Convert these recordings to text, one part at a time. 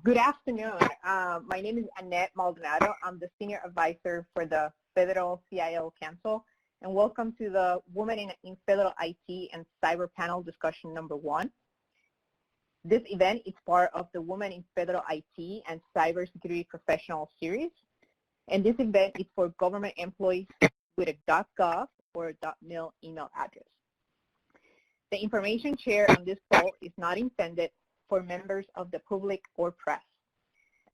Good afternoon. My name is Annette Maldonado. I'm the Senior Advisor for the Federal CIO Council, and welcome to the Women in Federal IT and Cyber Panel Discussion number 1. This event is part of the Women in Federal IT and Cybersecurity Professional Series, and this event is for government employees with a .gov or .mil email address. The information shared on this call is not intended for members of the public or press.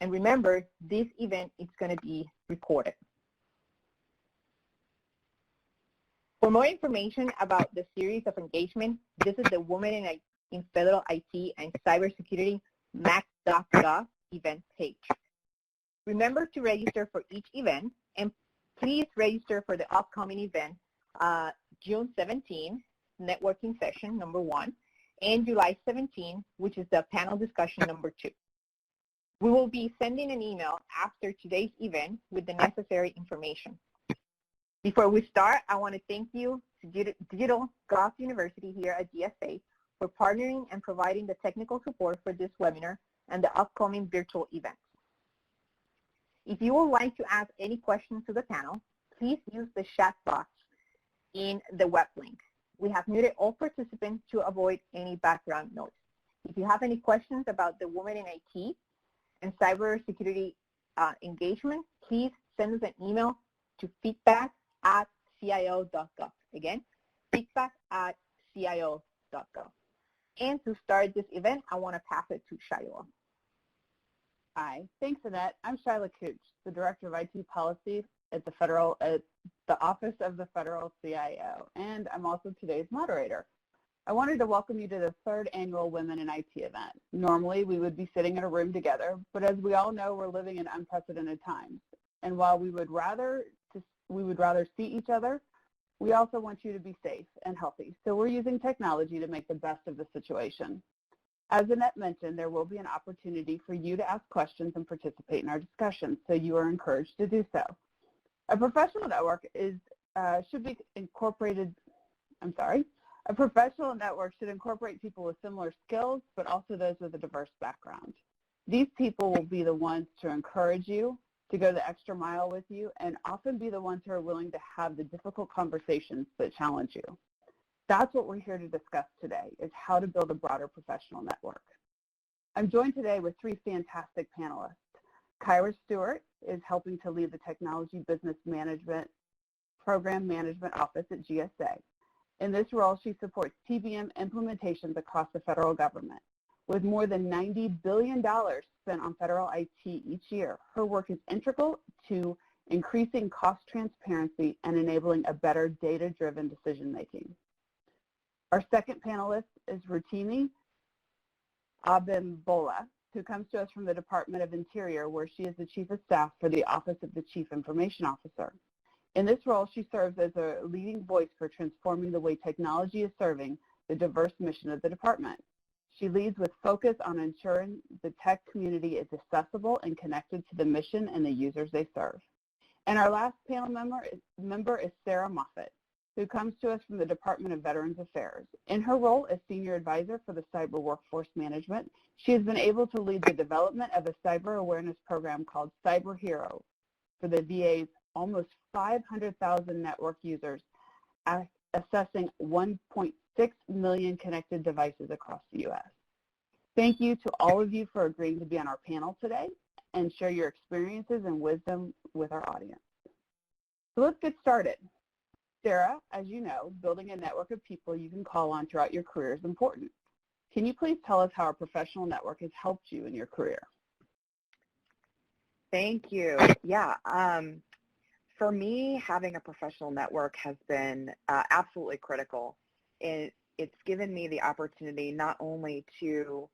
And remember, this event is going to be recorded. For more information about the series of engagement, visit the Women in Federal IT and Cybersecurity MAC.gov event page. Remember to register for each event, and please register for the upcoming event, June 17, networking session number 1, and July 17, which is the panel discussion number 2. We will be sending an email after today's event with the necessary information. Before we start, I want to thank you to Digitalgov University here at GSA for partnering and providing the technical support for this webinar and the upcoming virtual events. If you would like to ask any questions to the panel, please use the chat box in the web link. We have muted all participants to avoid any background noise. If you have any questions about the Women in IT and Cybersecurity engagement, please send us an email to feedback@cio.gov. Again, feedback@cio.gov. And to start this event, I want to pass it to Shila. Hi, thanks Annette. I'm Shila Cooch, the Director of IT Policy at the Office of the Federal CIO, and I'm also today's moderator. I wanted to welcome you to the 3rd annual Women in IT event. Normally, we would be sitting in a room together, but as we all know, we're living in unprecedented times. And while we would rather see each other, we also want you to be safe and healthy. So we're using technology to make the best of the situation. As Annette mentioned, there will be an opportunity for you to ask questions and participate in our discussion, so you are encouraged to do so. A professional network should incorporate people with similar skills, but also those with a diverse background. These people will be the ones to encourage you, to go the extra mile with you, and often be the ones who are willing to have the difficult conversations that challenge you. That's what we're here to discuss today, is how to build a broader professional network. I'm joined today with 3 fantastic panelists. Kyra Stewart is helping to lead the Technology Business Management Program Management Office at GSA. In this role, she supports TBM implementations across the federal government. With more than $90 billion spent on federal IT each year, her work is integral to increasing cost transparency and enabling a better data-driven decision-making. Our second panelist is Rotimi Abimbola, who comes to us from the Department of Interior, where she is the Chief of Staff for the Office of the Chief Information Officer. In this role, she serves as a leading voice for transforming the way technology is serving the diverse mission of the department. She leads with focus on ensuring the tech community is accessible and connected to the mission and the users they serve. And our last panel member is Sarah Moffat, who comes to us from the Department of Veterans Affairs. In her role as Senior Advisor for the Cyber Workforce Management, she has been able to lead the development of a cyber awareness program called Cyber Hero for the VA's almost 500,000 network users, assessing 1.6 million connected devices across the U.S. Thank you to all of you for agreeing to be on our panel today and share your experiences and wisdom with our audience. So let's get started. Sarah, as you know, building a network of people you can call on throughout your career is important. Can you please tell us how a professional network has helped you in your career? Thank you. Yeah, for me, having a professional network has been absolutely critical. It's given me the opportunity not only to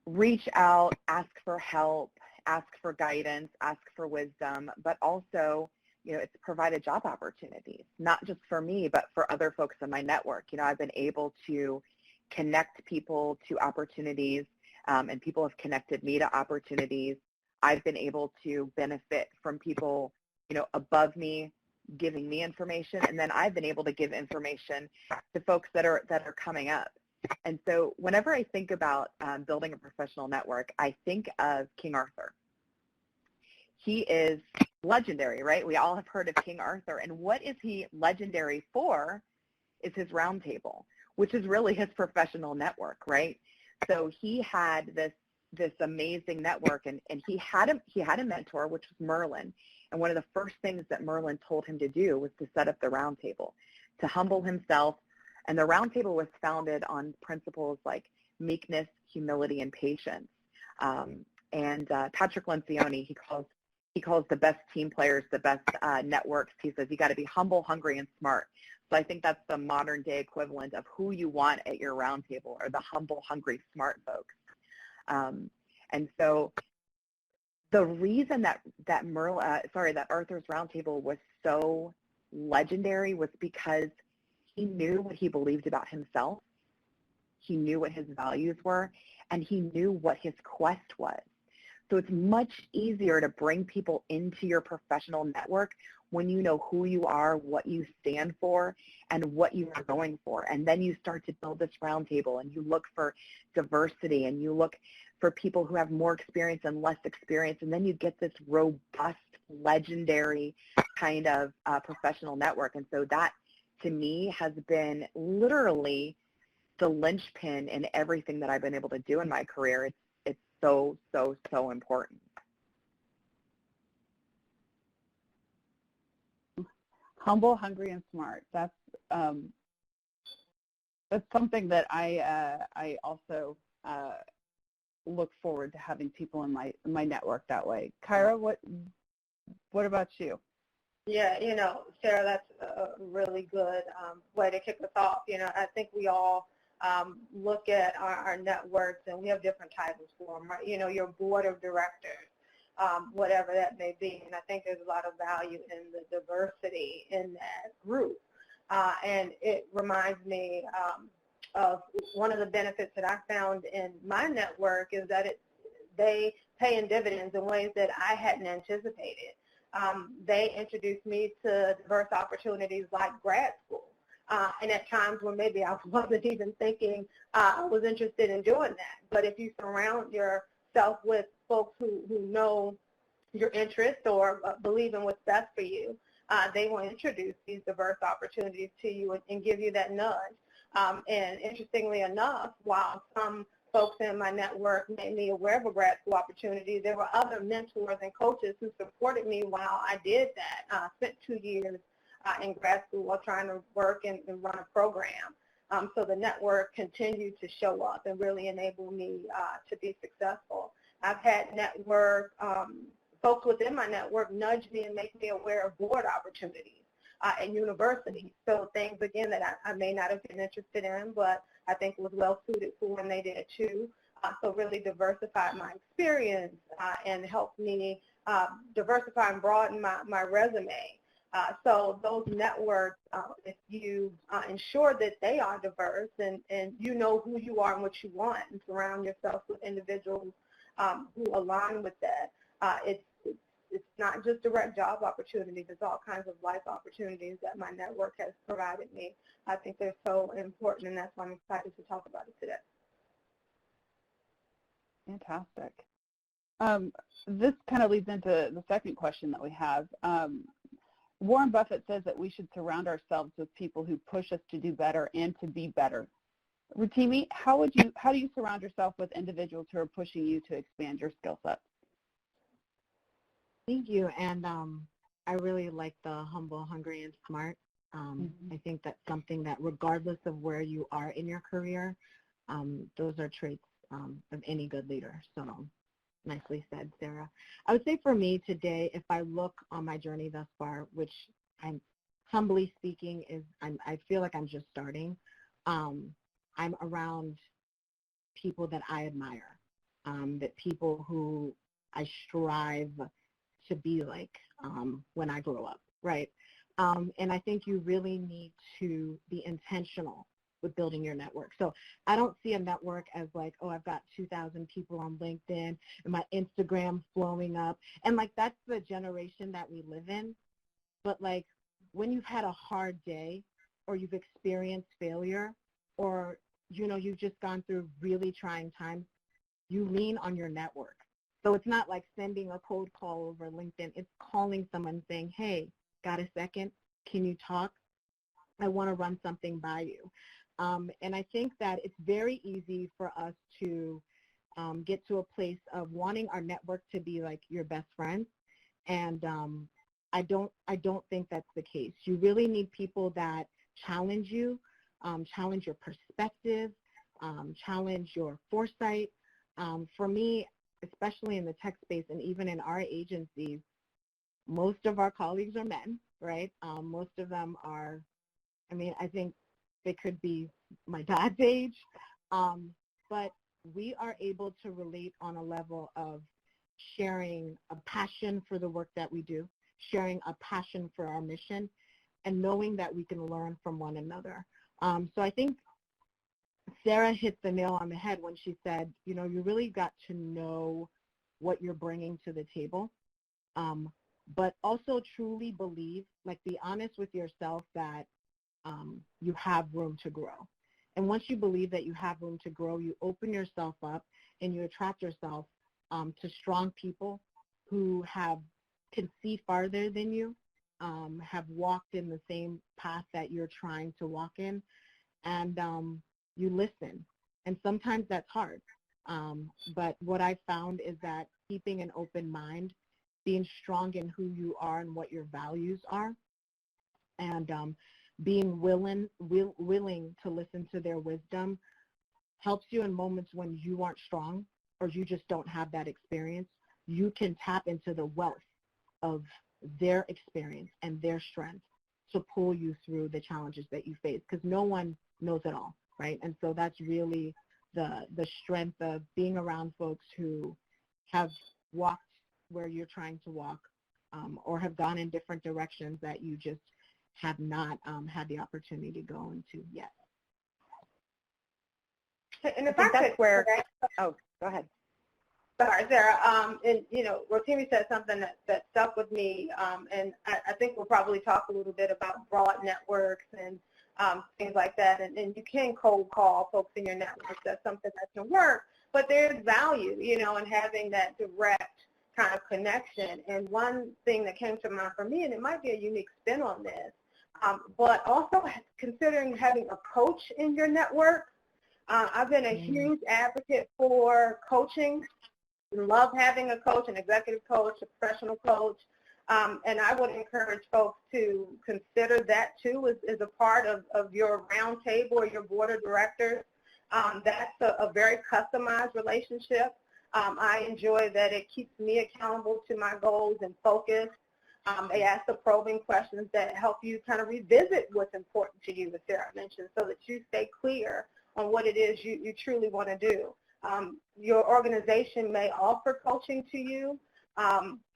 reach out, ask for help, ask for guidance, ask for wisdom, but also it's provided job opportunities, not just for me, but for other folks in my network. I've been able to connect people to opportunities, and people have connected me to opportunities. I've been able to benefit from people, above me, giving me information, and then I've been able to give information to folks that are coming up. And so whenever I think about building a professional network, I think of King Arthur. He is legendary, right? We all have heard of King Arthur. And what is he legendary for is his round table, which is really his professional network, right? So he had this amazing network, and he had a mentor, which was Merlin. And one of the first things that Merlin told him to do was to set up the round table, to humble himself. And the round table was founded on principles like meekness, humility, and patience. Patrick Lencioni, he calls the best team players the best networks. He says you got to be humble, hungry, and smart. So I think that's the modern day equivalent of who you want at your round table, are the humble, hungry, smart folks. And so the reason that Arthur's round table was so legendary was because he knew what he believed about himself, he knew what his values were, and he knew what his quest was. So it's much easier to bring people into your professional network when you know who you are, what you stand for, and what you are going for. And then you start to build this roundtable, and you look for diversity, and you look for people who have more experience and less experience, and then you get this robust, legendary kind of professional network. And so that, to me, has been literally the linchpin in everything that I've been able to do in my career. It's so, so, so important. Humble, hungry, and smart. That's something that I also look forward to having people in my network that way. Kyra, what about you? Yeah, Sarah, that's a really good way to kick us off. I think we all look at our networks, and we have different titles for them, right? Your board of directors, whatever that may be. And I think there's a lot of value in the diversity in that group. And it reminds me of one of the benefits that I found in my network is that they pay in dividends in ways that I hadn't anticipated. They introduced me to diverse opportunities like grad school. And at times when maybe I wasn't even thinking I was interested in doing that. But if you surround yourself with folks who know your interests or believe in what's best for you, they will introduce these diverse opportunities to you and give you that nudge. And interestingly enough, while some folks in my network made me aware of a grad school opportunity, there were other mentors and coaches who supported me while I did that. I spent 2 years in grad school while trying to work and run a program. So the network continued to show up and really enable me to be successful. I've had folks within my network nudge me and make me aware of board opportunities at universities. So things, again, that I may not have been interested in, but I think was well suited for, and they did too. So really diversified my experience and helped me diversify and broaden my resume. So those networks, if you ensure that they are diverse and you know who you are and what you want and surround yourself with individuals who align with that, it's not just direct job opportunities, it's all kinds of life opportunities that my network has provided me. I think they're so important, and that's why I'm excited to talk about it today. Fantastic. This kind of leads into the second question that we have. Warren Buffett says that we should surround ourselves with people who push us to do better and to be better. Rotimi, how do you surround yourself with individuals who are pushing you to expand your skill set? Thank you, and I really like the humble, hungry, and smart. I think that's something that regardless of where you are in your career, those are traits of any good leader. So nicely said, Sarah. I would say for me today, if I look on my journey thus far, which I'm humbly speaking I feel like I'm just starting, I'm around people that I admire, that people who I strive to be like when I grow up, right? And I think you really need to be intentional with building your network. So I don't see a network as like, oh, I've got 2,000 people on LinkedIn and my Instagram's blowing up. And like, that's the generation that we live in. But like, when you've had a hard day or you've experienced failure or you've just gone through really trying times, you lean on your network. So it's not like sending a cold call over LinkedIn. It's calling someone saying, hey, got a second? Can you talk? I want to run something by you. And I think that it's very easy for us to get to a place of wanting our network to be like your best friend. And I don't think that's the case. You really need people that challenge you, challenge your perspective, challenge your foresight. For me, especially in the tech space and even in our agencies, most of our colleagues are men, right? Most of them are, I think they could be my dad's age, but we are able to relate on a level of sharing a passion for the work that we do, sharing a passion for our mission, and knowing that we can learn from one another. So I think Sarah hit the nail on the head when she said, you really got to know what you're bringing to the table, but also truly believe, like be honest with yourself that you have room to grow. And once you believe that you have room to grow, you open yourself up and you attract yourself to strong people who can see farther than you, have walked in the same path that you're trying to walk in, and you listen. And sometimes that's hard. But what I found is that keeping an open mind, being strong in who you are and what your values are, and being willing to listen to their wisdom helps you in moments when you aren't strong or you just don't have that experience. You can tap into the wealth of their experience and their strength to pull you through the challenges that you face, because no one knows it all, right? And so that's really the strength of being around folks who have walked where you're trying to walk, or have gone in different directions that you just have not had the opportunity to go into yet. And if I could, where, oh, go ahead. Sorry, Sarah. And Rotimi said something that stuck with me, and I think we'll probably talk a little bit about broad networks and things like that. And you can cold call folks in your network. That's something that can work, but there's value, in having that direct kind of connection. And one thing that came to mind for me, and it might be a unique spin on this, but also considering having a coach in your network. I've been a huge advocate for coaching. Love having a coach, an executive coach, a professional coach, and I would encourage folks to consider that too as a part of your round table or your board of directors. That's a very customized relationship. I enjoy that it keeps me accountable to my goals and focus. They ask the probing questions that help you kind of revisit what's important to you, as Sarah mentioned, so that you stay clear on what it is you truly want to do. Your organization may offer coaching to you.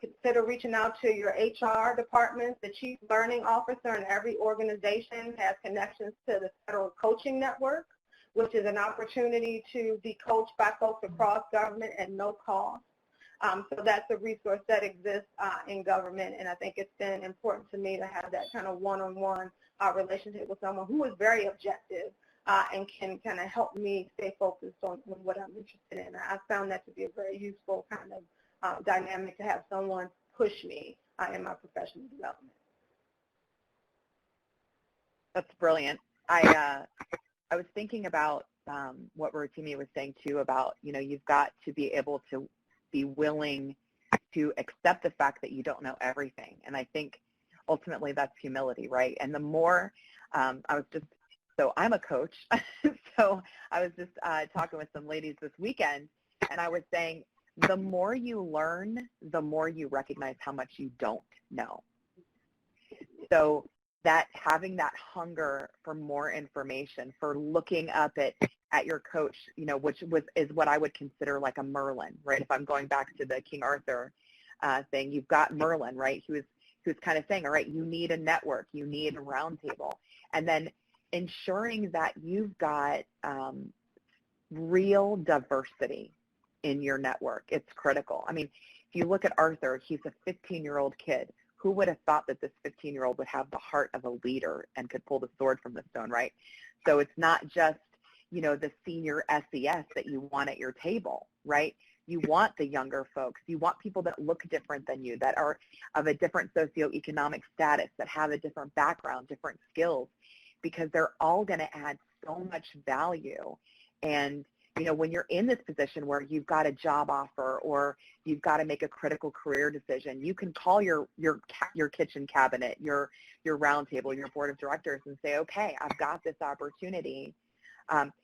Consider reaching out to your HR department. The Chief Learning Officer in every organization has connections to the Federal Coaching Network, which is an opportunity to be coached by folks across government at no cost. So that's a resource that exists in government, and I think it's been important to me to have that kind of one-on-one relationship with someone who is very objective and can kind of help me stay focused on what I'm interested in. I found that to be a very useful kind of dynamic to have someone push me in my professional development. That's brilliant. I was thinking about what Rotimi was saying too about, you've got to be able to be willing to accept the fact that you don't know everything. And I think ultimately that's humility, right? And the more, so I'm a coach, so I was just talking with some ladies this weekend, and I was saying the more you learn, the more you recognize how much you don't know. So that having that hunger for more information, for looking up at your coach, which is what I would consider like a Merlin, right? If I'm going back to the King Arthur thing, you've got Merlin, right? Who's kind of saying, all right, you need a network, you need a round table. And then ensuring that you've got real diversity in your network. It's critical. I mean, if you look at Arthur, he's a 15-year-old kid. Who would have thought that this 15-year-old would have the heart of a leader and could pull the sword from the stone, right? So it's not just, the senior SES that you want at your table, right? You want the younger folks. You want people that look different than you, that are of a different socioeconomic status, that have a different background, different skills, because they're all going to add so much value. And, when you're in this position where you've got a job offer or you've got to make a critical career decision, you can call your kitchen cabinet, your roundtable, your board of directors and say, okay, I've got this opportunity.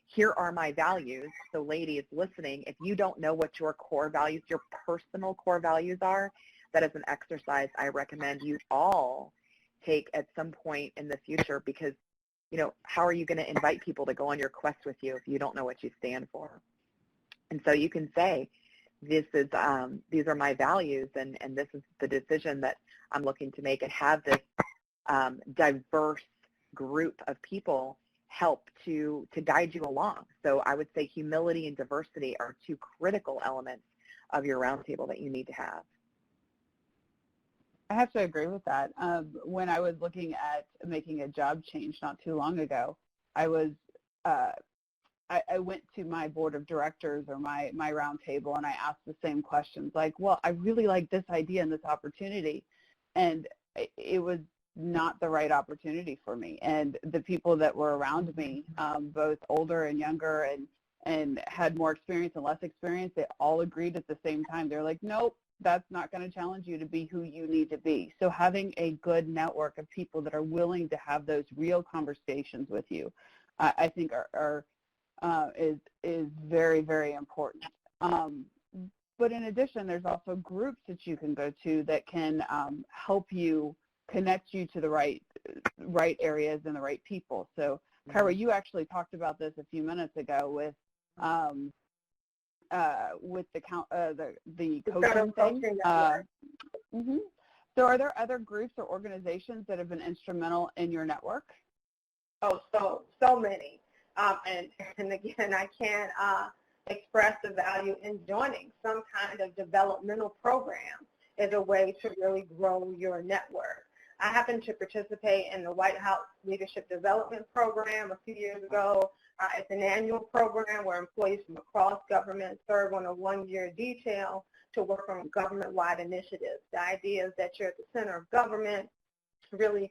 Here are my values. So ladies listening, if you don't know what your core values, your personal core values are, that is an exercise I recommend you all take at some point in the future, because how are you going to invite people to go on your quest with you if you don't know what you stand for? And so you can say, these are my values, and this is the decision that I'm looking to make, and have this diverse group of people help to guide you along. So I would say humility and diversity are two critical elements of your roundtable that you need to have. I have to agree with that. When I was looking at making a job change not too long ago, I went to my board of directors or my roundtable, and I asked the same questions, like, well, I really like this idea and this opportunity, and it was not the right opportunity for me. And the people that were around me, both older and younger, and had more experience and less experience, they all agreed at the same time. They're like, nope, that's not going to challenge you to be who you need to be. So having a good network of people that are willing to have those real conversations with you, I think is very, very important. But in addition, there's also groups that you can go to that can help you, connect you to the right areas and the right people. So Kyra, you actually talked about this a few minutes ago with the coaching thing. So are there other groups or organizations that have been instrumental in your network? Oh, so many. And again, I can't express the value in joining some kind of developmental program as a way to really grow your network. I happened to participate in the White House Leadership Development Program a few years ago. It's an annual program where employees from across government serve on a one-year detail to work on government-wide initiatives. The idea is that you're at the center of government, really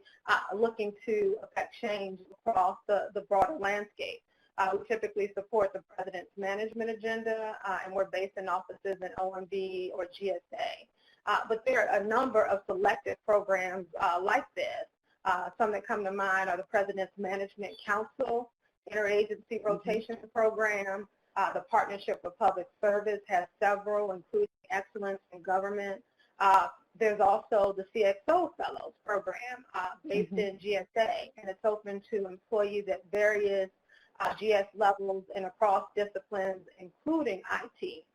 looking to affect change across the broader landscape. We typically support the President's management agenda, and we're based in offices in OMB or GSA. But there are a number of selected programs like this. Some that come to mind are the President's Management Council, Interagency Rotation Program. The Partnership for Public Service has several, including Excellence in Government. There's also the CXO Fellows Program based in GSA, and it's open to employees at various GS levels and across disciplines, including IT.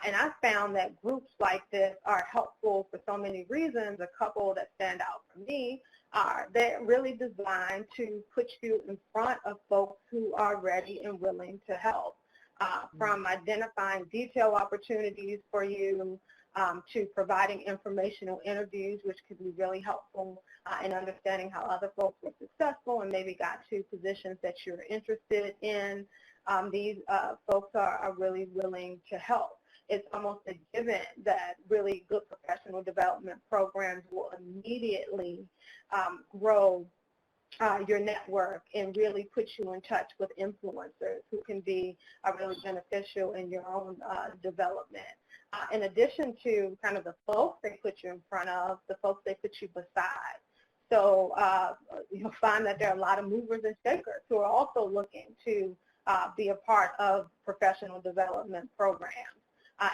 And I found that groups like this are helpful for so many reasons. A couple that stand out for me are they're really designed to put you in front of folks who are ready and willing to help, from identifying detail opportunities for you to providing informational interviews, which could be really helpful in understanding how other folks were successful and maybe got to positions that you're interested in. These folks are really willing to help. It's almost a given that really good professional development programs will immediately grow your network and really put you in touch with influencers who can be really beneficial in your own development. In addition to kind of the folks they put you in front of, the folks they put you beside. So you'll find that there are a lot of movers and shakers who are also looking to be a part of professional development programs.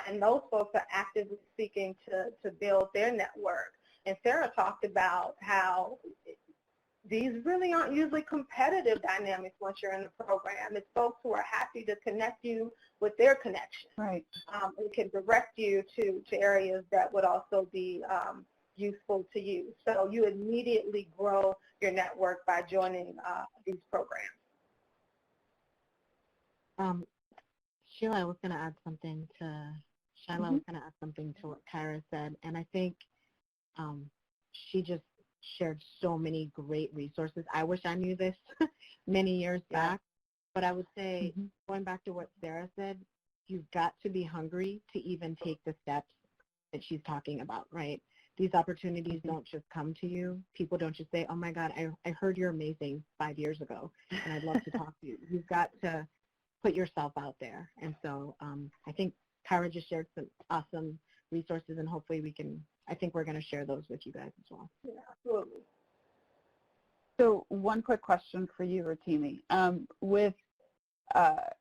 And those folks are actively seeking to build their network. And Sarah talked about how these really aren't usually competitive dynamics once you're in the program. It's folks who are happy to connect you with their connection. Right. And can direct you to areas that would also be useful to you. So you immediately grow your network by joining these programs. Shila was going to add something to what Kyra said, and I think she just shared so many great resources. I wish I knew this many years back, But I would say, going back to what Sarah said, you've got to be hungry to even take the steps that she's talking about, right? These opportunities don't just come to you. People don't just say, oh my God, I heard you're amazing 5 years ago, and I'd love to talk to you. You've got to put yourself out there. And so I think Kyra just shared some awesome resources, and hopefully I think we're going to share those with you guys as well. Yeah, absolutely. So one quick question for you, Rotimi.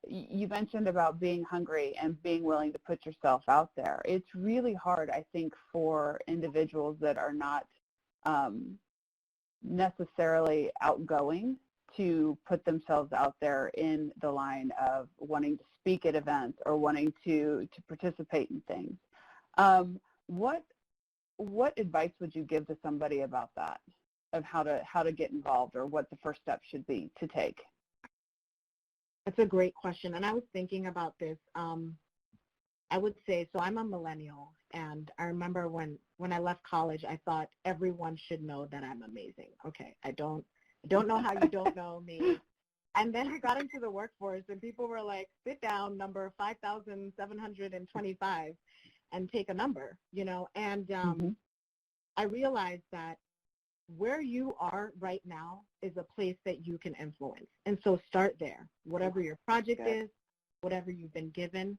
You mentioned about being hungry and being willing to put yourself out there. It's really hard, I think, for individuals that are not necessarily outgoing to put themselves out there in the line of wanting to speak at events or wanting to participate in things. What advice would you give to somebody about that, of how to get involved, or what the first step should be to take? That's a great question, and I was thinking about this. I would say, so I'm a millennial, and I remember when I left college, I thought everyone should know that I'm amazing. Okay, I don't know how you don't know me. And then I got into the workforce, and people were like, sit down, number 5,725, and take a number, And I realized that where you are right now is a place that you can influence. And so start there. Whatever your project is, whatever you've been given,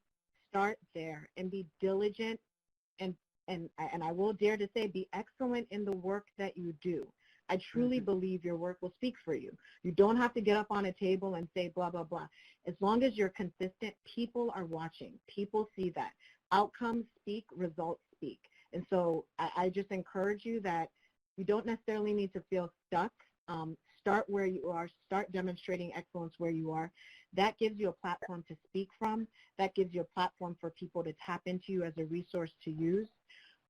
start there and be diligent and I will dare to say be excellent in the work that you do. I truly believe your work will speak for you. You don't have to get up on a table and say blah, blah, blah. As long as you're consistent, people are watching. People see that. Outcomes speak, results speak. And so I just encourage you that you don't necessarily need to feel stuck. Start where you are. Start demonstrating excellence where you are. That gives you a platform to speak from. That gives you a platform for people to tap into you as a resource to use.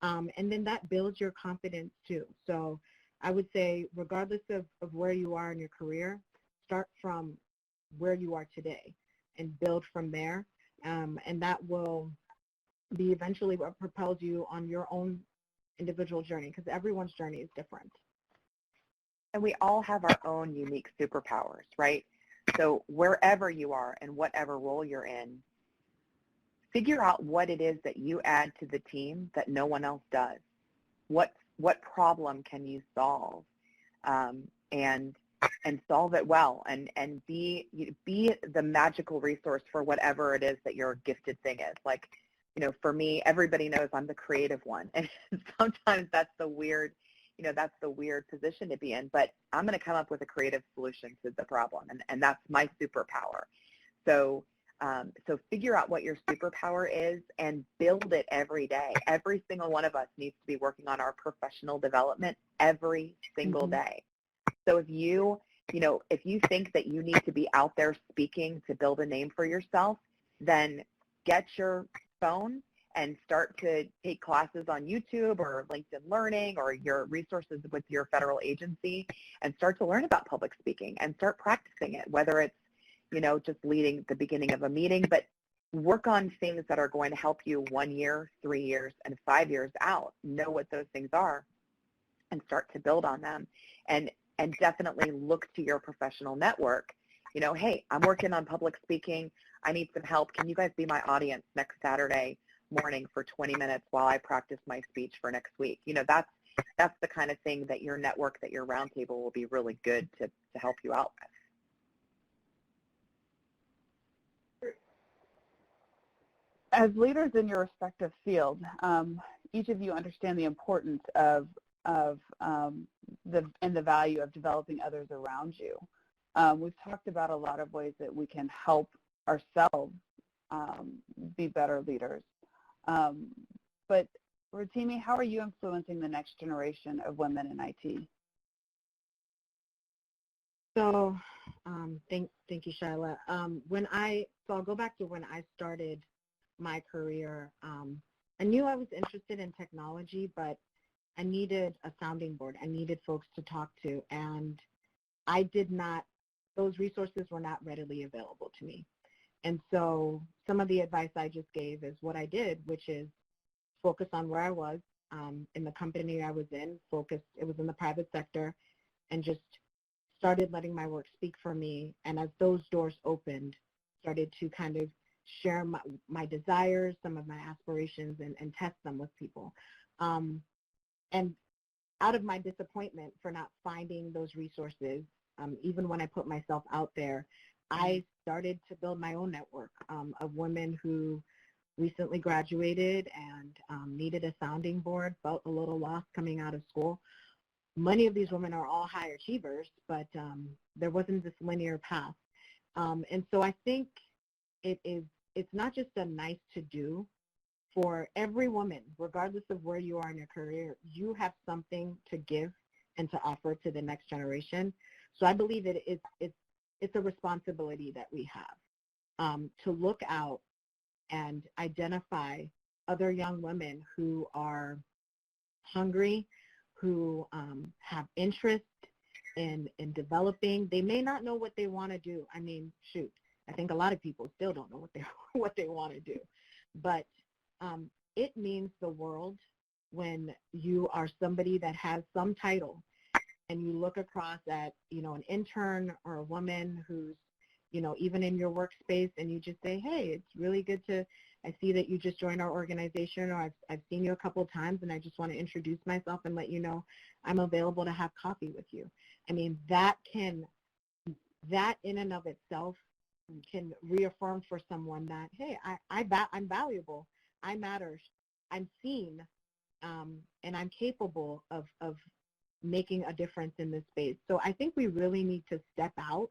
And then that builds your confidence too. So I would say regardless of where you are in your career, start from where you are today and build from there. And that will be eventually what propels you on your own individual journey, because everyone's journey is different. And we all have our own unique superpowers, right? So wherever you are and whatever role you're in, figure out what it is that you add to the team that no one else does. What problem can you solve, and solve it well, and be the magical resource for whatever it is that your gifted thing is. Like, for me, everybody knows I'm the creative one, and sometimes that's the weird position to be in, but I'm going to come up with a creative solution to the problem, and that's my superpower. So figure out what your superpower is and build it every day. Every single one of us needs to be working on our professional development every single day. So if you think that you need to be out there speaking to build a name for yourself, then get your phone and start to take classes on YouTube or LinkedIn Learning or your resources with your federal agency, and start to learn about public speaking and start practicing it, whether it's, just leading the beginning of a meeting, but work on things that are going to help you 1 year, 3 years, and 5 years out. Know what those things are and start to build on them, and definitely look to your professional network. Hey, I'm working on public speaking. I need some help. Can you guys be my audience next Saturday morning for 20 minutes while I practice my speech for next week? That's the kind of thing that your network, that your roundtable will be really good to help you out with. As leaders in your respective field, each of you understand the importance of the value of developing others around you. We've talked about a lot of ways that we can help ourselves be better leaders. But Rotimi, how are you influencing the next generation of women in IT? So thank you, Shila. I'll go back to when I started my career. I knew I was interested in technology, but I needed a sounding board. I needed folks to talk to, and those resources were not readily available to me. And so some of the advice I just gave is what I did, which is focus on where I was in the company I was in, it was in the private sector, and just started letting my work speak for me, and as those doors opened, started to kind of share my desires, some of my aspirations, and test them with people. And out of my disappointment for not finding those resources, even when I put myself out there, I started to build my own network of women who recently graduated and needed a sounding board, felt a little lost coming out of school. Many of these women are all high achievers, but there wasn't this linear path. And so I think it's not just a nice to do. For every woman, regardless of where you are in your career, you have something to give and to offer to the next generation. So I believe it's a responsibility that we have to look out and identify other young women who are hungry, who have interest in developing. They may not know what they want to do. I mean, shoot, I think a lot of people still don't know what they want to do. But it means the world when you are somebody that has some title and you look across at, an intern or a woman who's, even in your workspace, and you just say, hey, it's really good I see that you just joined our organization, or I've seen you a couple of times, and I just want to introduce myself and let you know I'm available to have coffee with you. I mean, that in and of itself can reaffirm for someone that, hey, I'm valuable. I matter, I'm seen, and I'm capable of making a difference in this space. So I think we really need to step out.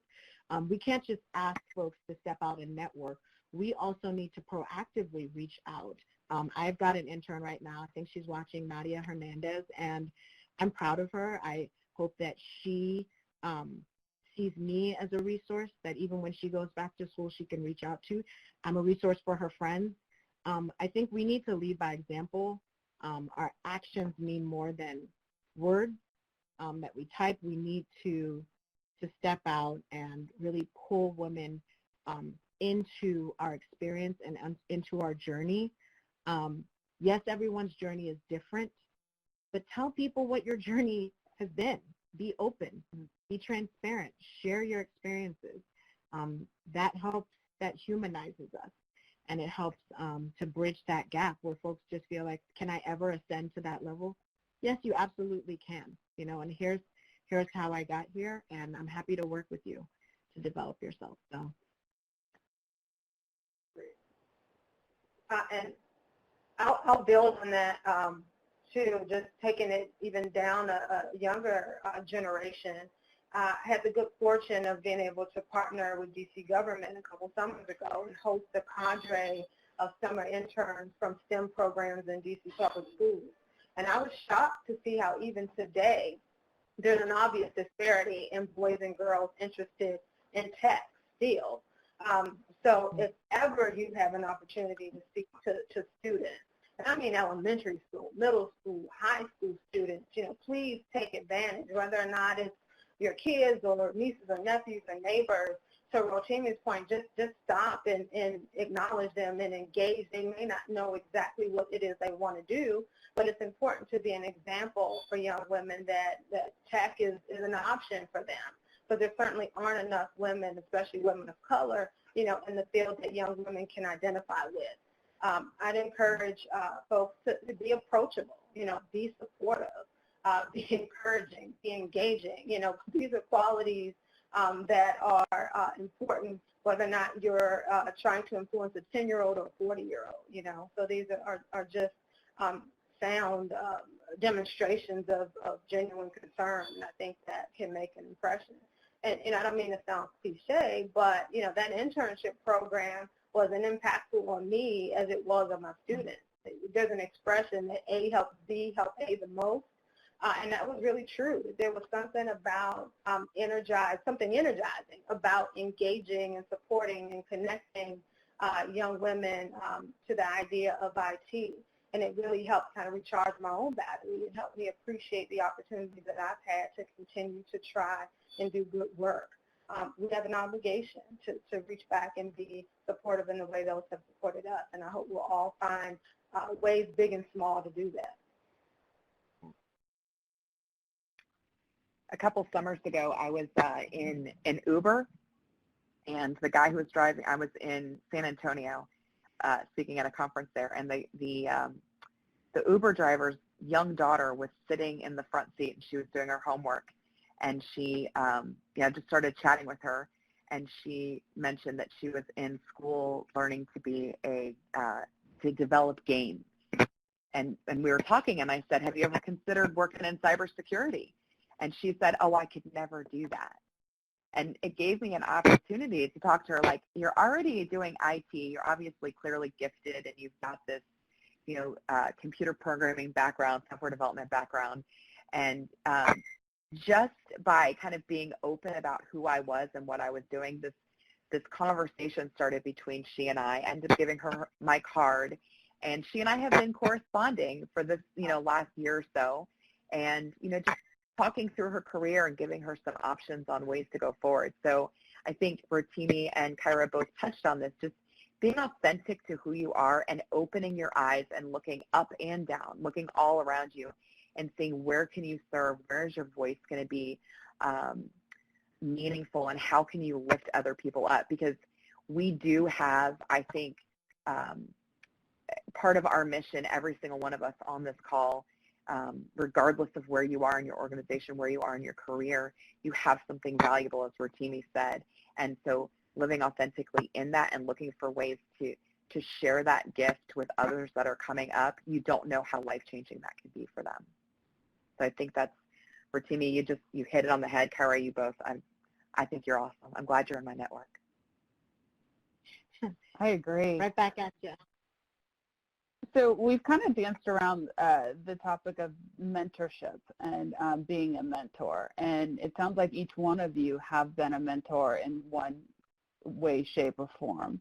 We can't just ask folks to step out and network. We also need to proactively reach out. I've got an intern right now. I think she's watching, Nadia Hernandez, and I'm proud of her. I hope that she sees me as a resource that even when she goes back to school, she can reach out to. I'm a resource for her friends. I think we need to lead by example. Our actions mean more than words that we type. We need to step out and really pull women into our experience and into our journey. Yes, everyone's journey is different, but tell people what your journey has been. Be open, be transparent, share your experiences. That helps, that humanizes us. And it helps to bridge that gap where folks just feel like, can I ever ascend to that level? Yes, you absolutely can. And here's how I got here, and I'm happy to work with you to develop yourself. So. And I'll build on that too, just taking it even down a younger generation. I had the good fortune of being able to partner with DC government a couple summers ago and host a cadre of summer interns from STEM programs in DC public schools. And I was shocked to see how even today there's an obvious disparity in boys and girls interested in tech still. So if ever you have an opportunity to speak to students, and I mean elementary school, middle school, high school students, please take advantage, whether or not it's your kids or nieces or nephews or neighbors. To Rotimi's point, just stop and acknowledge them and engage. They may not know exactly what it is they want to do, but it's important to be an example for young women that tech is an option for them. But there certainly aren't enough women, especially women of color, in the field that young women can identify with. I'd encourage folks to be approachable, be supportive. Be encouraging, be engaging. These are qualities that are important, whether or not you're trying to influence a 10-year-old or a 40-year-old, So these are just sound demonstrations of genuine concern, and I think that can make an impression. And I don't mean to sound cliche, but, that internship program was as impactful on me as it was on my students. There's an expression that A helps B help A the most. And that was really true. There was something about something energizing about engaging and supporting and connecting young women to the idea of IT. And it really helped kind of recharge my own battery. It helped me appreciate the opportunities that I've had to continue to try and do good work. We have an obligation to reach back and be supportive in the way those have supported us. And I hope we'll all find ways big and small to do that. a couple summers ago, I was in an Uber, and the guy who was driving, I was in San Antonio speaking at a conference there, and the Uber driver's young daughter was sitting in the front seat, and she was doing her homework, and she just started chatting with her, and she mentioned that she was in school learning to be to develop games. And we were talking, and I said, have you ever considered working in cybersecurity? And she said, oh, I could never do that. And it gave me an opportunity to talk to her, like, you're already doing IT. You're obviously clearly gifted, and you've got this, computer programming background, software development background. And just by kind of being open about who I was and what I was doing, this conversation started between she and I. I ended up giving her my card, and she and I have been corresponding for this, last year or so, and, just talking through her career and giving her some options on ways to go forward. So I think Rotimi and Kyra both touched on this, just being authentic to who you are and opening your eyes and looking up and down, looking all around you and seeing where can you serve, where is your voice going to be meaningful, and how can you lift other people up? Because we do have, I think, part of our mission, every single one of us on this call, regardless of where you are in your organization, where you are in your career, you have something valuable, as Rotimi said. And so living authentically in that and looking for ways to share that gift with others that are coming up, you don't know how life-changing that can be for them. So I think that's, Rotimi, you hit it on the head. Kyra, you both, I think you're awesome. I'm glad you're in my network. I agree. Right back at you. So we've kind of danced around the topic of mentorship and being a mentor. And it sounds like each one of you have been a mentor in one way, shape, or form.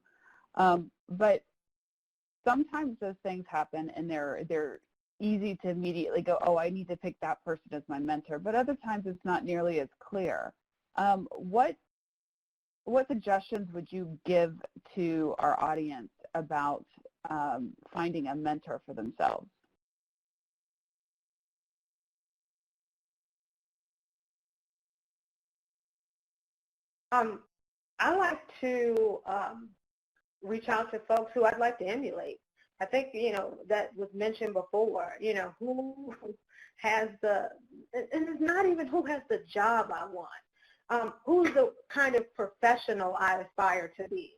But sometimes those things happen, and they're easy to immediately go, oh, I need to pick that person as my mentor. But other times it's not nearly as clear. What suggestions would you give to our audience about finding a mentor for themselves? I like to reach out to folks who I'd like to emulate. I think, that was mentioned before, who has and it's not even who has the job I want. Who's the kind of professional I aspire to be?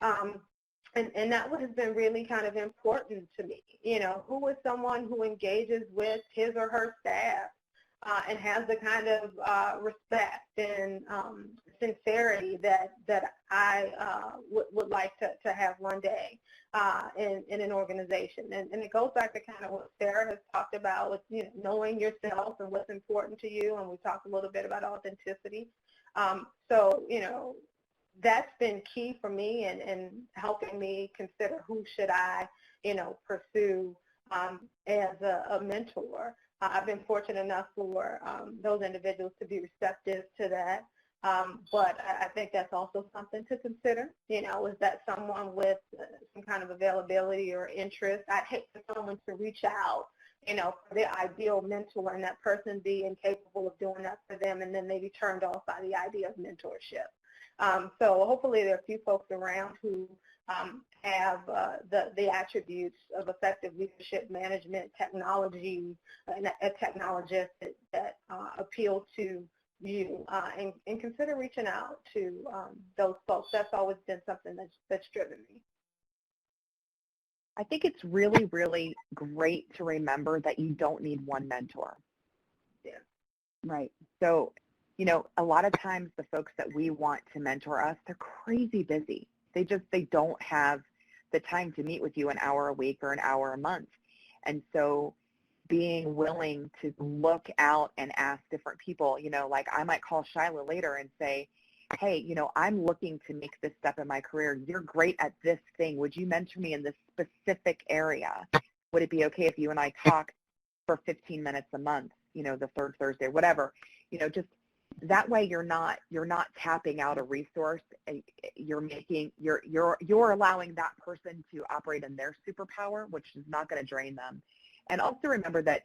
And that has been really kind of important to me. Who is someone who engages with his or her staff and has the kind of respect and sincerity that I would like to have one day in an organization. And it goes back to kind of what Sarah has talked about with knowing yourself and what's important to you. And we talked a little bit about authenticity. So, that's been key for me and helping me consider who should I, pursue as a mentor. I've been fortunate enough for those individuals to be receptive to that. But I think that's also something to consider. Is that someone with some kind of availability or interest? I'd hate for someone to reach out, for the ideal mentor and that person be incapable of doing that for them and then they be turned off by the idea of mentorship. So hopefully there are a few folks around who have the attributes of effective leadership, management, technology, and a technologist that appeal to you, and consider reaching out to those folks. That's always been something that's driven me. I think it's really, really great to remember that you don't need one mentor. Yeah. Right. So, a lot of times the folks that we want to mentor us, they're crazy busy. They don't have the time to meet with you an hour a week or an hour a month. And so being willing to look out and ask different people, like I might call Shila later and say, hey, I'm looking to make this step in my career. You're great at this thing. Would you mentor me in this specific area? Would it be okay if you and I talk for 15 minutes a month, the third Thursday, whatever, just that way you're not tapping out a resource. You're allowing that person to operate in their superpower, which is not going to drain them. And also remember that,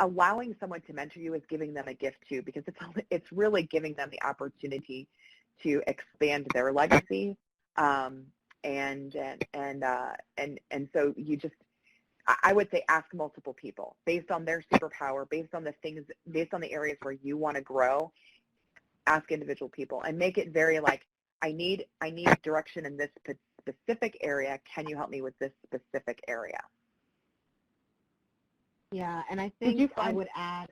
allowing someone to mentor you is giving them a gift too, because it's really giving them the opportunity to expand their legacy. And so you just, I would say, ask multiple people based on their superpower, based on the things, based on the areas where you want to grow. Ask individual people and make it very like, I need direction in this specific area. Can you help me with this specific area? Yeah, and I think I would add.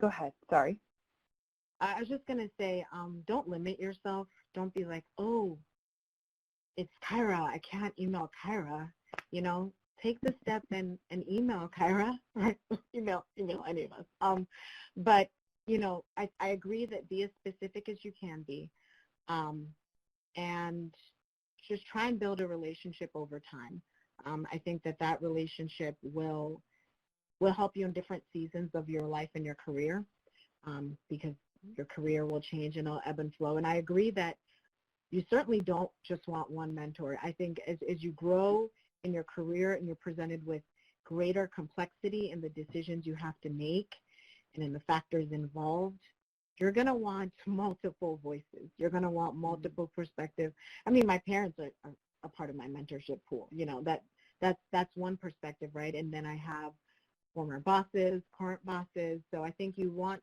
Go ahead. Sorry. I was just going to say, don't limit yourself. Don't be like, oh, it's Kyra. I can't email Kyra. You know, take the step and email Kyra. Right? email any of us. But, you know, I agree that be as specific as you can be. And just try and build a relationship over time. I think that relationship will help you in different seasons of your life and your career, because your career will change and it'll ebb and flow. And I agree that you certainly don't just want one mentor. I think as you grow in your career and you're presented with greater complexity in the decisions you have to make and in the factors involved, you're going to want multiple voices. You're going to want multiple perspectives. I mean, my parents are a part of my mentorship pool. You know, that's one perspective, right? And then I have former bosses, current bosses. So I think you want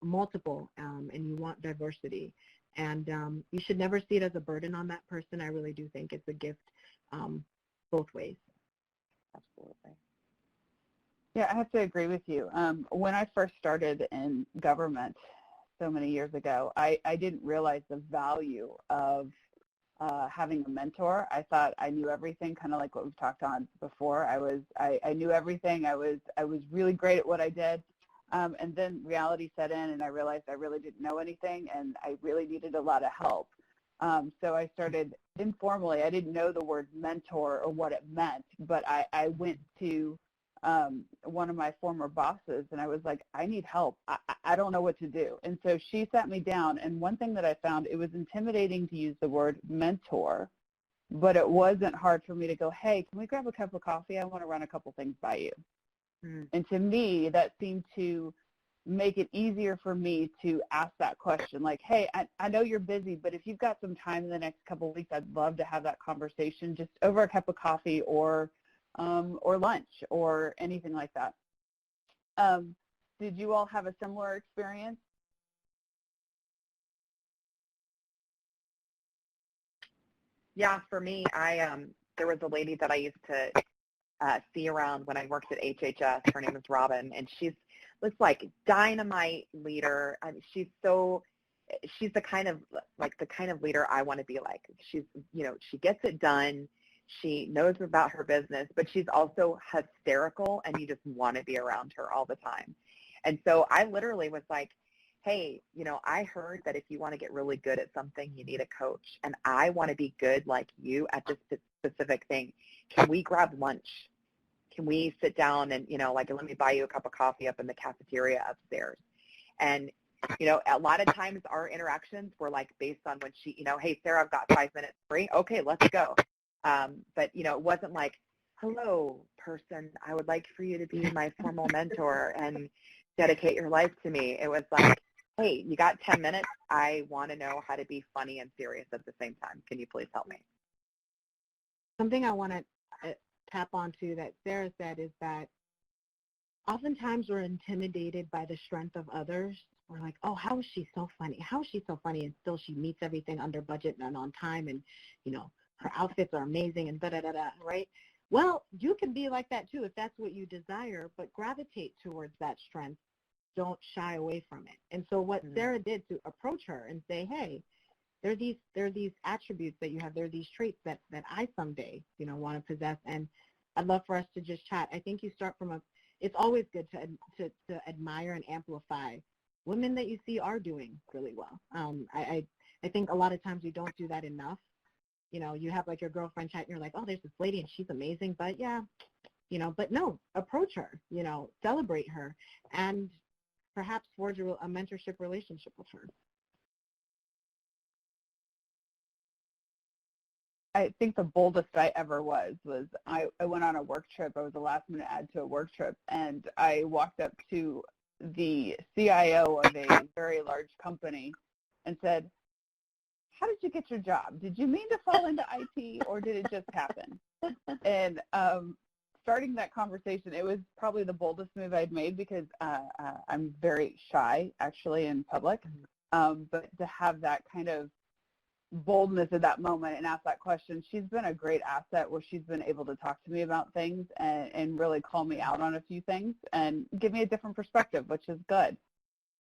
multiple, and you want diversity. And you should never see it as a burden on that person. I really do think it's a gift both ways. Absolutely. Yeah, I have to agree with you. When I first started in government so many years ago, I didn't realize the value of having a mentor. I thought I knew everything, kind of like what we've talked on before. I knew everything. I was really great at what I did. And then reality set in, and I realized I really didn't know anything, and I really needed a lot of help. So I started informally. I didn't know the word mentor or what it meant, but I went to one of my former bosses, and I was like, I need help. I don't know what to do. And so she sat me down, and one thing that I found, it was intimidating to use the word mentor, but it wasn't hard for me to go, hey, can we grab a cup of coffee? I want to run a couple things by you. And to me, that seemed to make it easier for me to ask that question, like, hey, I know you're busy, but if you've got some time in the next couple of weeks, I'd love to have that conversation just over a cup of coffee or lunch or anything like that. Did you all have a similar experience? Yeah, for me, there was a lady that I used to see around when I worked at HHS. Her name is Robin, and she's like dynamite leader. I mean, she's the kind of leader I want to be like. She's, you know, she gets it done. She knows about her business, but she's also hysterical, and you just want to be around her all the time. And so I literally was like, hey, you know, I heard that if you want to get really good at something, you need a coach, and I want to be good like you at this specific thing. Can we grab lunch? Can we sit down and, you know, like, let me buy you a cup of coffee up in the cafeteria upstairs? And, you know, a lot of times our interactions were like based on when she, you know, hey, Sarah, I've got 5 minutes free. Okay, let's go. But, you know, it wasn't like, hello, person, I would like for you to be my formal mentor and dedicate your life to me. It was like, hey, you got 10 minutes? I want to know how to be funny and serious at the same time. Can you please help me? Something I want to tap onto that Sarah said is that oftentimes we're intimidated by the strength of others. We're like, oh, how is she so funny? How is she so funny? And still she meets everything under budget and on time, and, you know, her outfits are amazing and da-da-da-da, right? Well, you can be like that too if that's what you desire, but gravitate towards that strength. Don't shy away from it. And so what Sarah did to approach her and say, hey, there are these attributes that you have, there are these traits that I someday, you know, want to possess, and I'd love for us to just chat. I think you start from it's always good to admire and amplify women that you see are doing really well. I think a lot of times we don't do that enough. You know, you have like your girlfriend chat and you're like, oh, there's this lady and she's amazing, but yeah, you know, but no, approach her, you know, celebrate her, and perhaps forge a mentorship relationship with her. I think the boldest I ever was I went on a work trip. I was a last minute add to a work trip, and I walked up to the CIO of a very large company and said, how did you get your job? Did you mean to fall into IT, or did it just happen? And starting that conversation, it was probably the boldest move I'd made because I'm very shy, actually, in public. But to have that kind of boldness at that moment and ask that question, she's been a great asset where she's been able to talk to me about things and really call me out on a few things and give me a different perspective, which is good.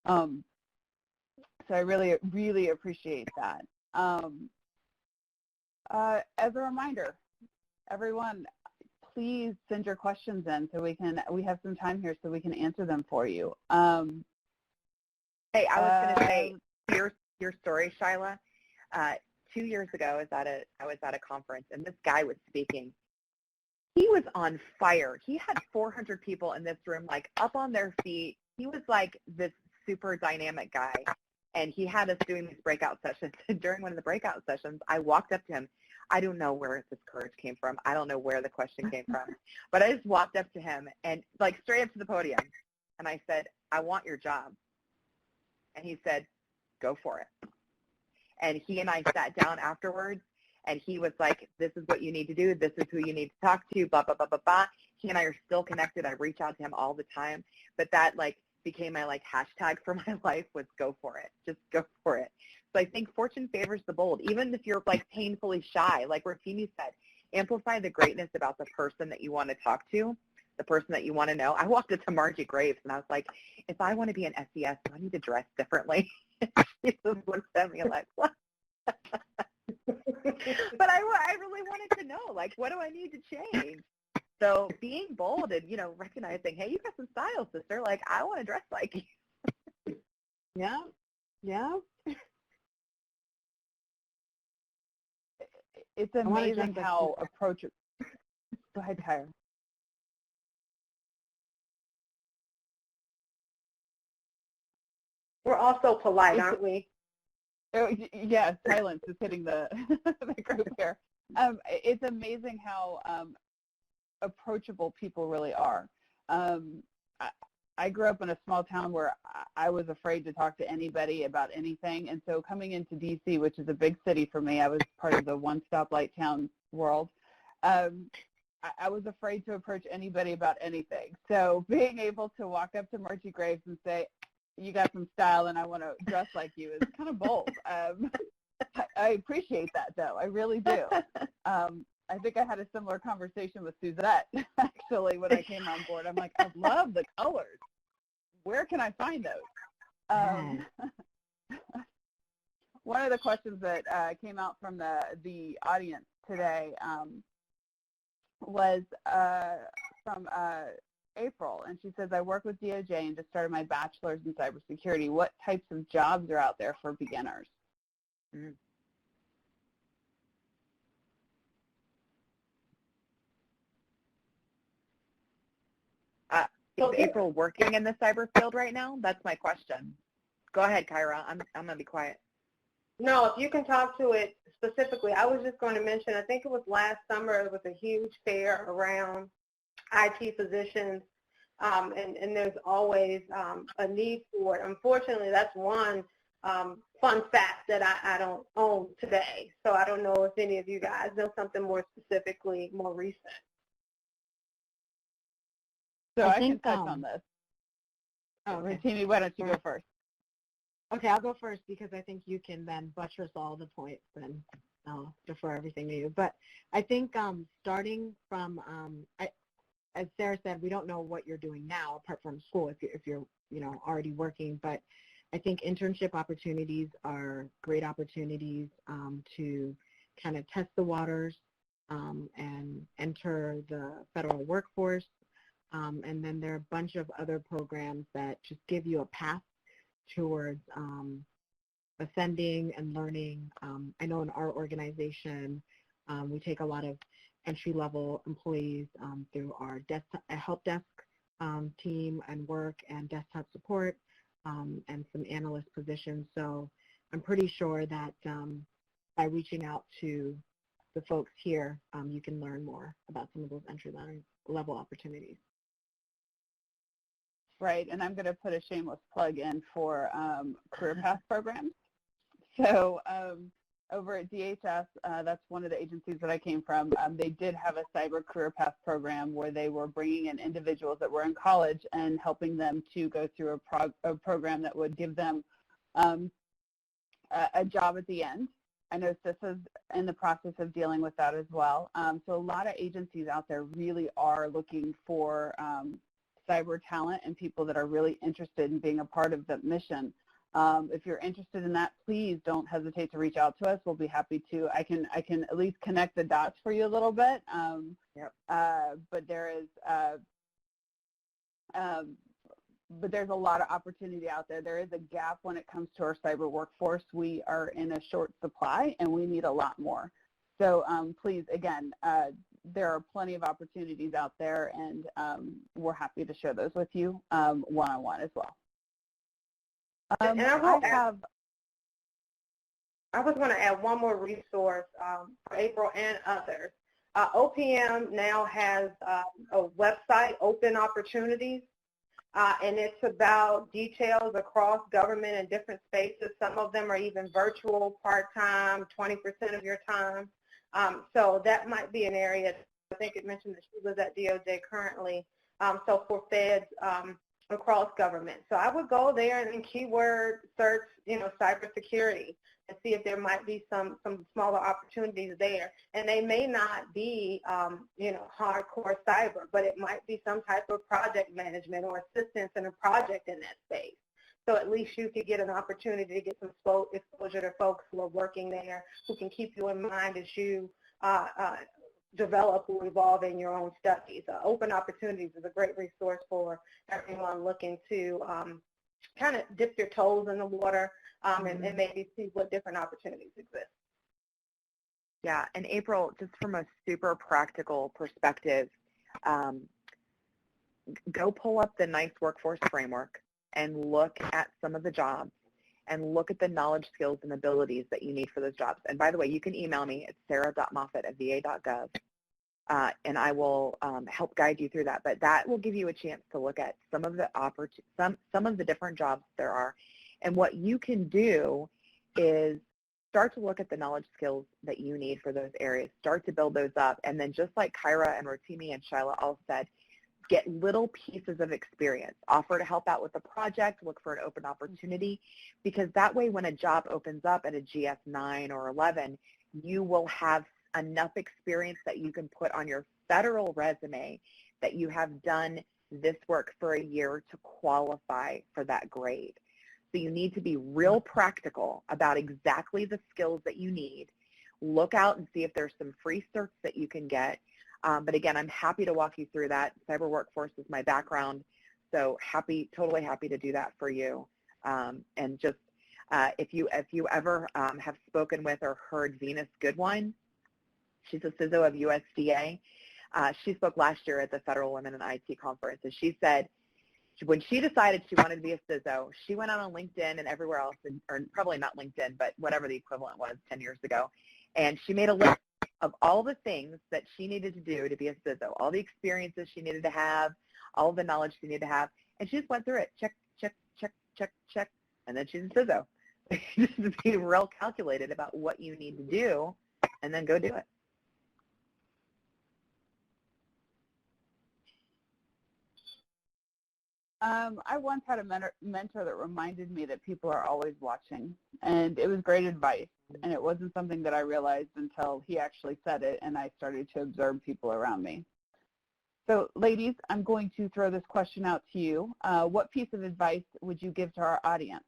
So I really, really appreciate that. As a reminder, everyone, please send your questions in so we have some time here so we can answer them for you. Hey, I was going to say your story, Shila. 2 years ago, I was at a conference, and this guy was speaking. He was on fire. He had 400 people in this room, like, up on their feet. He was like this super dynamic guy, and he had us doing these breakout sessions. And during one of the breakout sessions, I walked up to him. I don't know where this courage came from. I don't know where the question came from. But I just walked up to him and, like, straight up to the podium, and I said, I want your job. And he said, go for it. And he and I sat down afterwards, and he was like, this is what you need to do. This is who you need to talk to, blah, blah, blah, blah, blah. He and I are still connected. I reach out to him all the time. But that, like, became my, like, hashtag for my life was go for it. Just go for it. So I think fortune favors the bold. Even if you're, like, painfully shy, like Rotimi said, amplify the greatness about the person that you want to talk to, the person that you want to know. I walked into Margie Graves, and I was like, if I want to be an SES, do I need to dress differently? She just looked at me like, what? But I really wanted to know, like, what do I need to change? So being bold and, you know, recognizing, hey, you got some style, sister. Like, I want to dress like you. Yeah, yeah. It's amazing how approachable. Go ahead, Kyra. We're also polite, aren't we? Oh, yeah, silence is hitting the group here. It's amazing how approachable people really are. I grew up in a small town where I was afraid to talk to anybody about anything, and so coming into D.C., which is a big city for me, I was part of the one-stoplight town world. I was afraid to approach anybody about anything. So being able to walk up to Margie Graves and say, you got some style and I want to dress like you is kind of bold. I appreciate that, though. I really do. I think I had a similar conversation with Suzette, actually, when I came on board. I'm like, I love the colors. Where can I find those? One of the questions that came out from the audience today was from April, and she says, I work with DOJ and just started my bachelor's in cybersecurity. What types of jobs are out there for beginners? Mm. Is April working in the cyber field right now? That's my question. Go ahead, Kyra. I'm going to be quiet. No, if you can talk to it specifically. I was just going to mention, I think it was last summer, it was a huge fair around IT positions, and there's always a need for it. Unfortunately, that's one fun fact that I don't own today. So I don't know if any of you guys know something more specifically, more recent. So I can touch on this. Oh, okay. Rotimi, why don't you go first? Okay, I'll go first because I think you can then buttress all the points and I'll defer everything to you. But I think starting from, as Sarah said, we don't know what you're doing now apart from school if you're already working. But I think internship opportunities are great opportunities to kind of test the waters and enter the federal workforce. And then there are a bunch of other programs that just give you a path towards ascending and learning. I know in our organization, we take a lot of entry-level employees through our help desk team and work and desktop support and some analyst positions. So I'm pretty sure that by reaching out to the folks here, you can learn more about some of those entry-level opportunities. Right, and I'm going to put a shameless plug in for career path programs. So over at DHS, that's one of the agencies that I came from, they did have a cyber career path program where they were bringing in individuals that were in college and helping them to go through a program that would give them a job at the end. I know CISA is in the process of dealing with that as well. So a lot of agencies out there really are looking for cyber talent and people that are really interested in being a part of the mission. If you're interested in that, please don't hesitate to reach out to us. We'll be happy to. I can at least connect the dots for you a little bit. But there's a lot of opportunity out there. There is a gap when it comes to our cyber workforce. We are in a short supply, and we need a lot more. So please, again, there are plenty of opportunities out there, and we're happy to share those with you one-on-one as well. And I was going to add one more resource for April and others. OPM now has a website, Open Opportunities, and it's about details across government and different spaces. Some of them are even virtual, part-time, 20% of your time. So that might be an area. I think it mentioned that she was at DOJ currently. So for feds across government. So I would go there and then keyword search, cybersecurity and see if there might be some smaller opportunities there. And they may not be, hardcore cyber, but it might be some type of project management or assistance in a project in that space. So at least you could get an opportunity to get some exposure to folks who are working there, who can keep you in mind as you develop or evolve in your own studies. Open Opportunities is a great resource for everyone looking to kind of dip your toes in the water and maybe see what different opportunities exist. Yeah, and April, just from a super practical perspective, go pull up the NICE Workforce Framework and look at some of the jobs and look at the knowledge, skills, and abilities that you need for those jobs. And by the way, you can email me at sarah.moffat@va.gov, and I will help guide you through that. But that will give you a chance to look at some of the some of the different jobs there are. And what you can do is start to look at the knowledge, skills that you need for those areas. Start to build those up. And then just like Kyra and Rotimi and Shila all said, get little pieces of experience. Offer to help out with a project, look for an open opportunity, because that way when a job opens up at a GS 9 or 11, you will have enough experience that you can put on your federal resume that you have done this work for a year to qualify for that grade. So you need to be real practical about exactly the skills that you need. Look out and see if there's some free certs that you can get. But again, I'm happy to walk you through that. Cyber workforce is my background, so totally happy to do that for you. And just if you ever have spoken with or heard Venus Goodwine, she's a CISO of USDA. She spoke last year at the Federal Women in IT Conference, and she said when she decided she wanted to be a CISO, she went out on LinkedIn and everywhere else, or probably not LinkedIn, but whatever the equivalent was 10 years ago, and she made a list of all the things that she needed to do to be a CISO, all the experiences she needed to have, all the knowledge she needed to have, and she just went through it, check, check, check, check, check, and then she's a CISO. Just be real calculated about what you need to do, and then go do it. I once had a mentor that reminded me that people are always watching, and it was great advice, and it wasn't something that I realized until he actually said it, and I started to observe people around me. So, ladies, I'm going to throw this question out to you. What piece of advice would you give to our audience?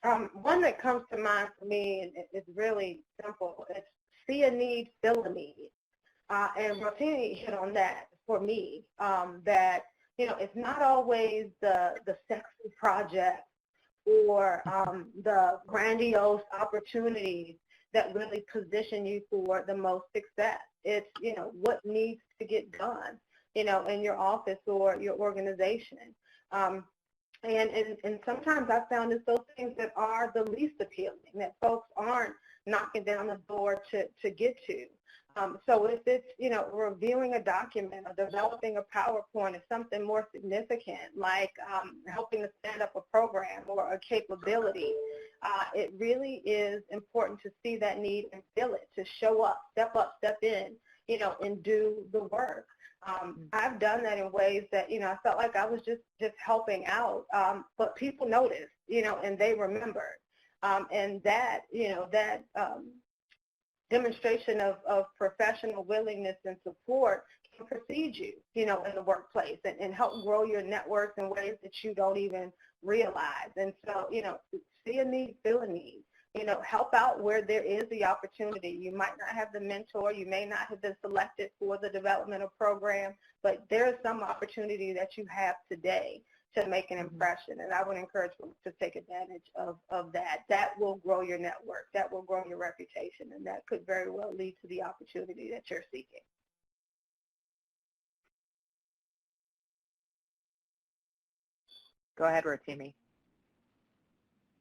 One that comes to mind for me, and it's really simple, it's see a need, fill a need. And Rotimi hit on that for me, that, it's not always the sexy project or the grandiose opportunities that really position you for the most success. It's, what needs to get done, in your office or your organization. And sometimes I found it's those things that are the least appealing, that folks aren't knocking down the door to get to. So if it's, reviewing a document or developing a PowerPoint or something more significant, like helping to stand up a program or a capability, it really is important to see that need and feel it, to show up, step in, and do the work. I've done that in ways that, I felt like I was just helping out, but people noticed, and they remembered. And that, demonstration of professional willingness and support can precede you, in the workplace and help grow your networks in ways that you don't even realize. And so, see a need, feel a need. Help out where there is the opportunity. You might not have the mentor. You may not have been selected for the developmental program, but there is some opportunity that you have today to make an impression. And I would encourage folks to take advantage of that. That will grow your network. That will grow your reputation. And that could very well lead to the opportunity that you're seeking. Go ahead, Rotimi.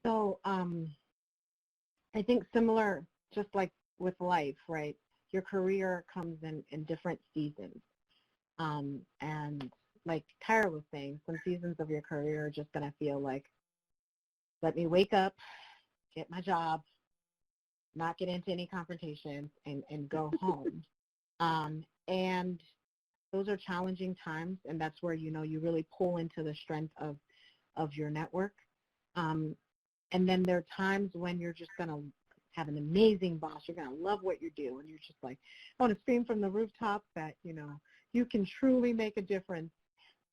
So I think similar, just like with life, right? Your career comes in different seasons. And like Kyra was saying, some seasons of your career are just going to feel like, let me wake up, get my job, not get into any confrontations, and go home. And those are challenging times, and that's where, you really pull into the strength of your network. And then there are times when you're just going to have an amazing boss. You're going to love what you do, and you're just like, I want to scream from the rooftops that, you can truly make a difference.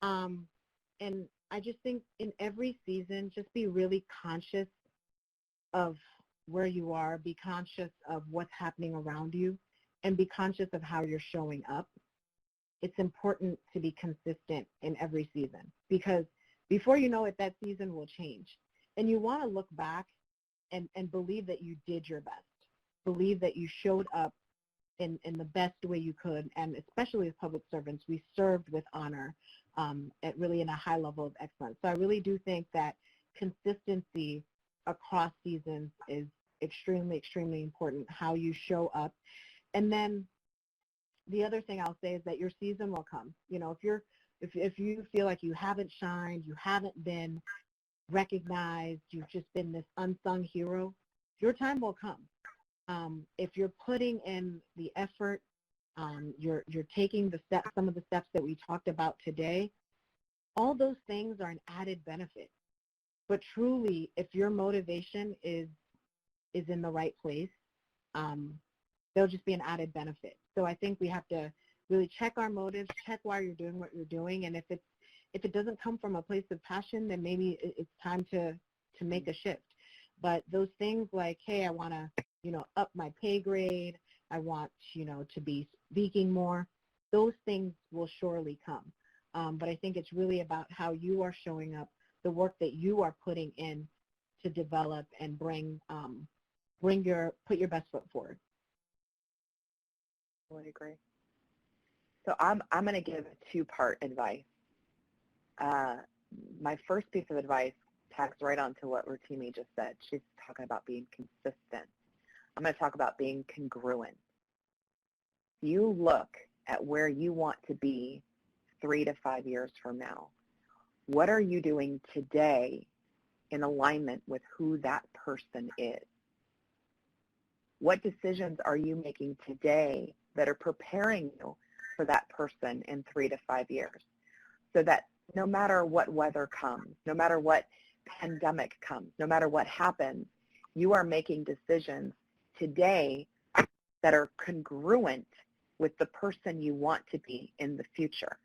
And I just think in every season, just be really conscious of where you are, be conscious of what's happening around you, and be conscious of how you're showing up. It's important to be consistent in every season, because before you know it, that season will change. And you want to look back and believe that you did your best, believe that you showed up in the best way you could, and especially as public servants, we served with honor at really in a high level of excellence. So I really do think that consistency across seasons is extremely, extremely important, how you show up. And then the other thing I'll say is that your season will come. If you feel like you haven't shined, you haven't been recognized, you've just been this unsung hero, your time will come. If you're putting in the effort, you're taking some of the steps that we talked about today, all those things are an added benefit. But truly, if your motivation is in the right place, they'll just be an added benefit. So I think we have to really check our motives, check why you're doing what you're doing, and if it doesn't come from a place of passion, then maybe it's time to make a shift. But those things like, hey, I want to, up my pay grade, I want, to be speaking more, those things will surely come. But I think it's really about how you are showing up, the work that you are putting in to develop and put your best foot forward. I would agree. So I'm going to give two-part advice. My first piece of advice tags right on to what Rotimi just said. She's talking about being consistent. I'm going to talk about being congruent. You look at where you want to be 3 to 5 years from now. What are you doing today in alignment with who that person is? What decisions are you making today that are preparing you for that person in 3 to 5 years? So that no matter what weather comes, no matter what pandemic comes, no matter what happens, you are making decisions today that are congruent with the person you want to be in the future.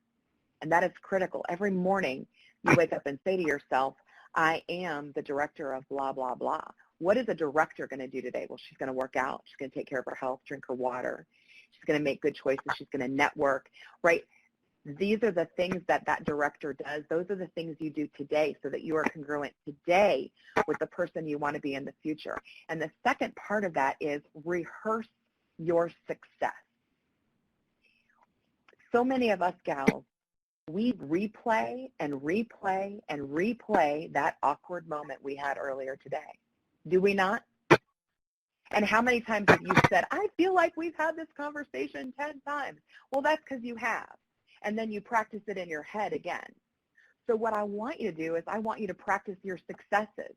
And that is critical. Every morning you wake up and say to yourself, I am the director of blah, blah, blah. What is a director going to do today? Well, she's going to work out. She's going to take care of her health, drink her water. She's going to make good choices. She's going to network, right? These are the things that director does. Those are the things you do today so that you are congruent today with the person you want to be in the future. And the second part of that is rehearse your success. So many of us gals we replay and replay and replay that awkward moment we had earlier today. Do we not? And how many times have you said, I feel like we've had this conversation 10 times? Well, that's because you have. And then you practice it in your head again. So what I want you to do is I want you to practice your successes.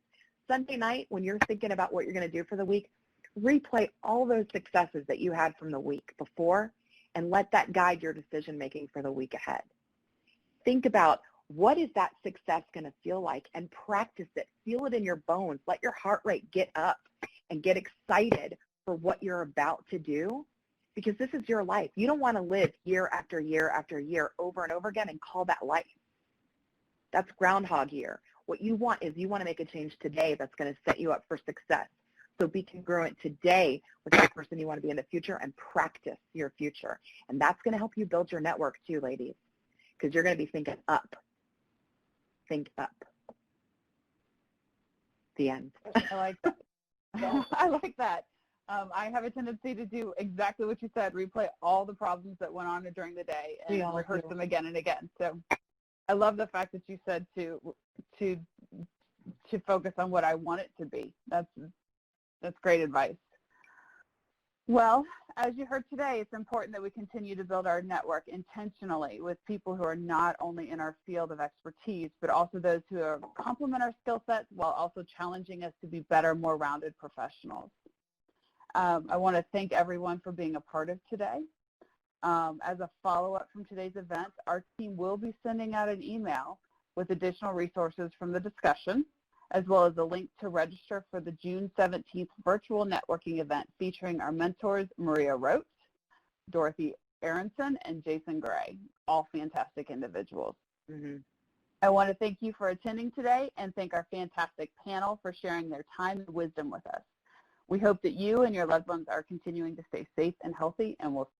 Sunday night, when you're thinking about what you're going to do for the week, replay all those successes that you had from the week before and let that guide your decision-making for the week ahead. Think about what is that success going to feel like and practice it. Feel it in your bones. Let your heart rate get up and get excited for what you're about to do, because this is your life. You don't want to live year after year after year over and over again and call that life. That's Groundhog Year. What you want is you want to make a change today that's going to set you up for success. So be congruent today with the person you want to be in the future and practice your future. And that's going to help you build your network too, ladies, because you're going to be thinking up. Think up. The end. I like that. I like that. I have a tendency to do exactly what you said, replay all the problems that went on during the day and rehearse them again and again. So I love the fact that you said to focus on what I want it to be. That's great advice. Well, as you heard today, it's important that we continue to build our network intentionally with people who are not only in our field of expertise, but also those who complement our skill sets while also challenging us to be better, more rounded professionals. I want to thank everyone for being a part of today. As a follow-up from today's event, our team will be sending out an email with additional resources from the discussion, as well as a link to register for the June 17th virtual networking event featuring our mentors, Maria Rote, Dorothy Aronson, and Jason Gray, all fantastic individuals. Mm-hmm. I want to thank you for attending today and thank our fantastic panel for sharing their time and wisdom with us. We hope that you and your loved ones are continuing to stay safe and healthy, and we'll